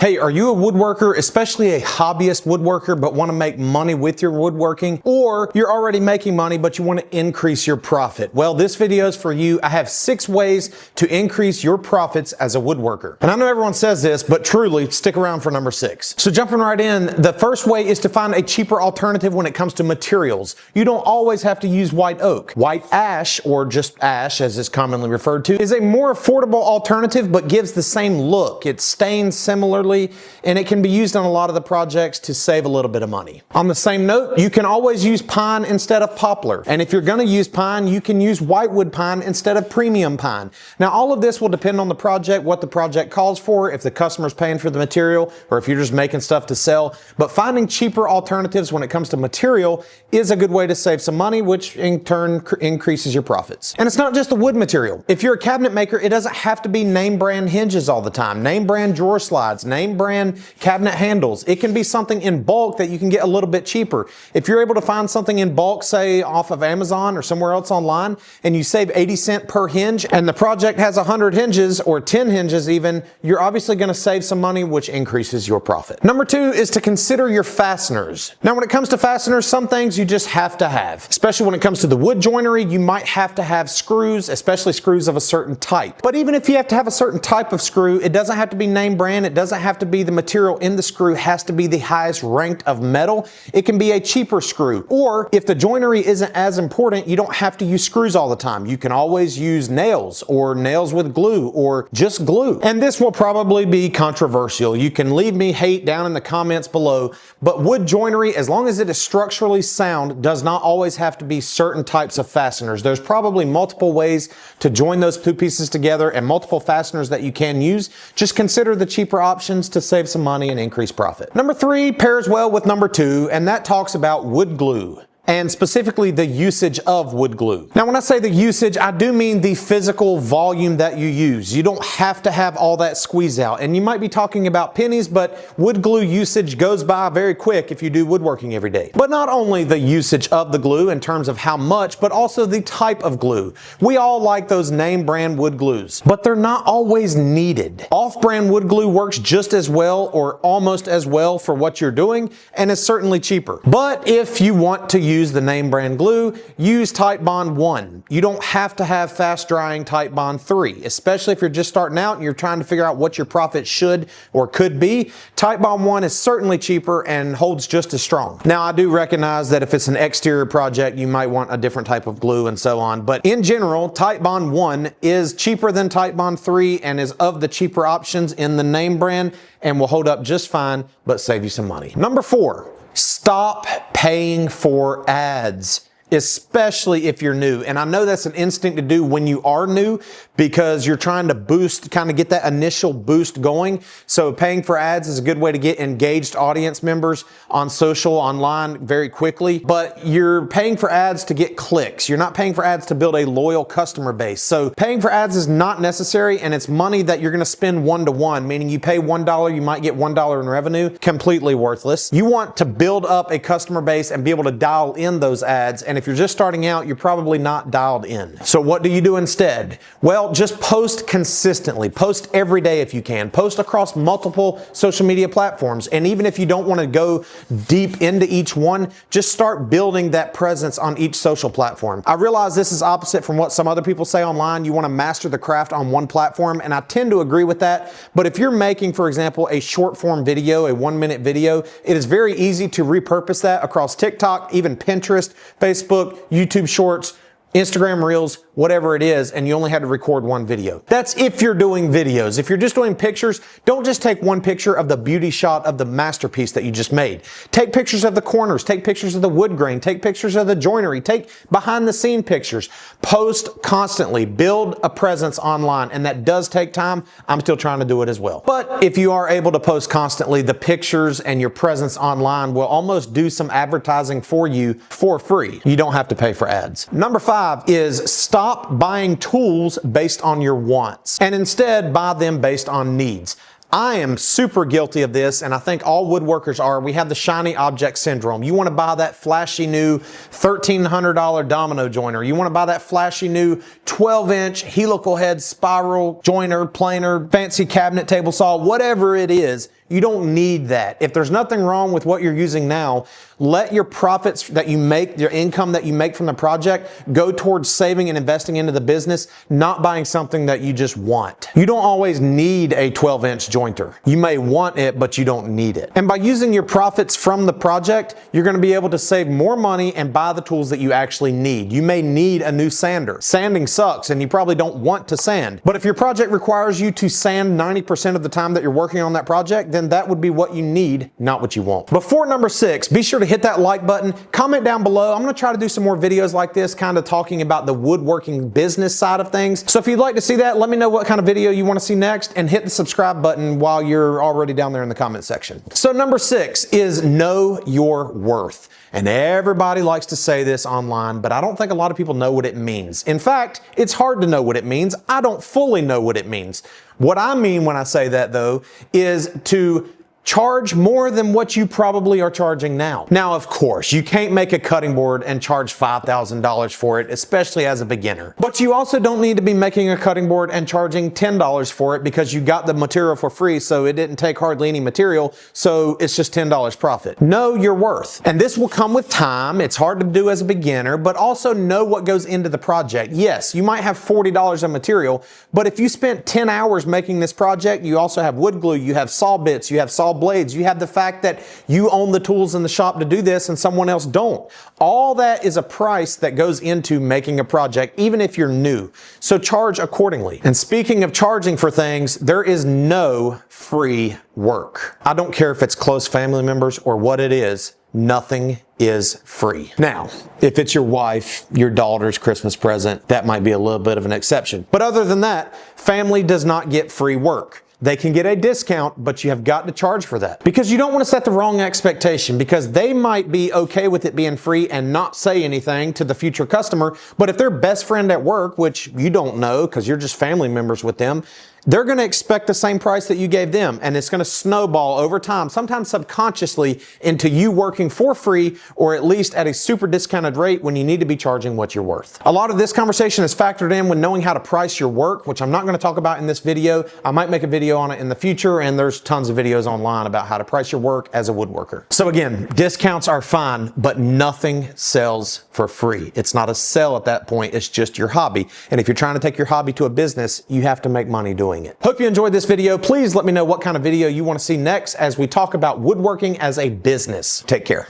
Hey, are you a woodworker, especially a hobbyist woodworker, but want to make money with your woodworking? Or you're already making money, but you want to increase your profit? Well, this video is for you. I have 6 ways to increase your profits as a woodworker. And I know everyone says this, but truly, stick around for number 6. So jumping right in, the first way is to find a cheaper alternative when it comes to materials. You don't always have to use white oak. White ash, or just ash as it's commonly referred to, is a more affordable alternative, but gives the same look. It stains similarly, and it can be used on a lot of the projects to save a little bit of money. On the same note, you can always use pine instead of poplar. And if you're going to use pine, you can use whitewood pine instead of premium pine. Now, all of this will depend on the project, what the project calls for, if the customer's paying for the material, or if you're just making stuff to sell. But finding cheaper alternatives when it comes to material is a good way to save some money, which in turn increases your profits. And it's not just the wood material. If you're a cabinet maker, it doesn't have to be name brand hinges all the time. Name brand drawer slides, name brand cabinet handles. It can be something in bulk that you can get a little bit cheaper. If you're able to find something in bulk, say off of Amazon or somewhere else online, and you save 80 cents per hinge, and the project has 100 hinges or 10 hinges even, you're obviously going to save some money, which increases your profit. Number 2 is to consider your fasteners. Now, when it comes to fasteners, some things you just have to have. Especially when it comes to the wood joinery, you might have to have screws, especially screws of a certain type. But even if you have to have a certain type of screw, it doesn't have to be name brand. It doesn't have to be the material in the screw has to be the highest ranked of metal. It can be a cheaper screw. Or if the joinery isn't as important, you don't have to use screws all the time. You can always use nails or nails with glue or just glue. And this will probably be controversial. You can leave me hate down in the comments below, but wood joinery, as long as it is structurally sound, does not always have to be certain types of fasteners. There's probably multiple ways to join those 2 pieces together and multiple fasteners that you can use. Just consider the cheaper options to save some money and increase profit. Number 3 pairs well with number 2, and that talks about wood glue, and specifically the usage of wood glue. Now, when I say the usage, I do mean the physical volume that you use. You don't have to have all that squeeze out. And you might be talking about pennies, but wood glue usage goes by very quick if you do woodworking every day. But not only the usage of the glue in terms of how much, but also the type of glue. We all like those name brand wood glues, but they're not always needed. Off-brand wood glue works just as well or almost as well for what you're doing, and is certainly cheaper. But if you want to use the name brand glue, use Titebond 1. You don't have to have fast drying Titebond 3, especially if you're just starting out and you're trying to figure out what your profit should or could be. Titebond 1 is certainly cheaper and holds just as strong. Now, I do recognize that if it's an exterior project, you might want a different type of glue and so on, but in general, Titebond 1 is cheaper than Titebond 3 and is of the cheaper options in the name brand and will hold up just fine, but save you some money. Number 4. Stop paying for ads, especially if you're new. And I know that's an instinct to do when you are new because you're trying to boost, kind of get that initial boost going. So paying for ads is a good way to get engaged audience members on social, online very quickly. But you're paying for ads to get clicks. You're not paying for ads to build a loyal customer base. So paying for ads is not necessary, and it's money that you're going to spend one-to-one, meaning you pay $1, you might get $1 in revenue. Completely worthless. You want to build up a customer base and be able to dial in those ads. And if you're just starting out, you're probably not dialed in. So what do you do instead? Well, just post consistently. Post every day if you can. Post across multiple social media platforms. And even if you don't want to go deep into each one, just start building that presence on each social platform. I realize this is opposite from what some other people say online. You want to master the craft on one platform, and I tend to agree with that. But if you're making, for example, a short form video, a 1-minute video, it is very easy to repurpose that across TikTok, even Pinterest, Facebook, YouTube Shorts, Instagram Reels, whatever it is, and you only had to record one video. That's if you're doing videos. If you're just doing pictures, don't just take one picture of the beauty shot of the masterpiece that you just made. Take pictures of the corners, take pictures of the wood grain, take pictures of the joinery, take behind the scene pictures. Post constantly, build a presence online, and that does take time. I'm still trying to do it as well. But if you are able to post constantly, the pictures and your presence online will almost do some advertising for you for free. You don't have to pay for ads. Number 5 is stop buying tools based on your wants and instead buy them based on needs. I am super guilty of this, and I think all woodworkers are. We have the shiny object syndrome. You want to buy that flashy new $1,300 domino joiner. You want to buy that flashy new 12-inch helical head spiral joiner, planer, fancy cabinet table saw, whatever it is. You don't need that. If there's nothing wrong with what you're using now, let your profits that you make, your income that you make from the project, go towards saving and investing into the business, not buying something that you just want. You don't always need a 12-inch jointer. You may want it, but you don't need it. And by using your profits from the project, you're going to be able to save more money and buy the tools that you actually need. You may need a new sander. Sanding sucks and you probably don't want to sand. But if your project requires you to sand 90% of the time that you're working on that project, then that would be what you need, not what you want. Before number 6, be sure to hit that like button, comment down below. I'm going to try to do some more videos like this, kind of talking about the woodworking business side of things. So if you'd like to see that, let me know what kind of video you want to see next, and hit the subscribe button while you're already down there in the comment section. So number 6 is know your worth. And everybody likes to say this online, but I don't think a lot of people know what it means. In fact, it's hard to know what it means. I don't fully know what it means. What I mean when I say that, though, is to charge more than what you probably are charging now. Now, of course, you can't make a cutting board and charge $5,000 for it, especially as a beginner. But you also don't need to be making a cutting board and charging $10 for it because you got the material for free, so it didn't take hardly any material, so it's just $10 profit. Know your worth. And this will come with time. It's hard to do as a beginner, but also know what goes into the project. Yes, you might have $40 of material, but if you spent 10 hours making this project, you also have wood glue, you have saw bits, you have saw blades, you have the fact that you own the tools in the shop to do this and someone else don't. All that is a price that goes into making a project, even if you're new. So charge accordingly. And speaking of charging for things, there is no free work. I don't care if it's close family members or what it is. Nothing is free. Now, if it's your wife, your daughter's Christmas present, that might be a little bit of an exception. But other than that, family does not get free work. They can get a discount, but you have got to charge for that. Because you don't want to set the wrong expectation, because they might be okay with it being free and not say anything to the future customer. But if their best friend at work, which you don't know because you're just family members with them, they're going to expect the same price that you gave them, and it's going to snowball over time, sometimes subconsciously, into you working for free or at least at a super discounted rate when you need to be charging what you're worth. A lot of this conversation is factored in when knowing how to price your work, which I'm not going to talk about in this video. I might make a video on it in the future, and there's tons of videos online about how to price your work as a woodworker. So again, discounts are fine, but nothing sells for free. It's not a sell at that point, it's just your hobby. And if you're trying to take your hobby to a business, you have to make money doing it. Hope you enjoyed this video. Please let me know what kind of video you want to see next as we talk about woodworking as a business. Take care.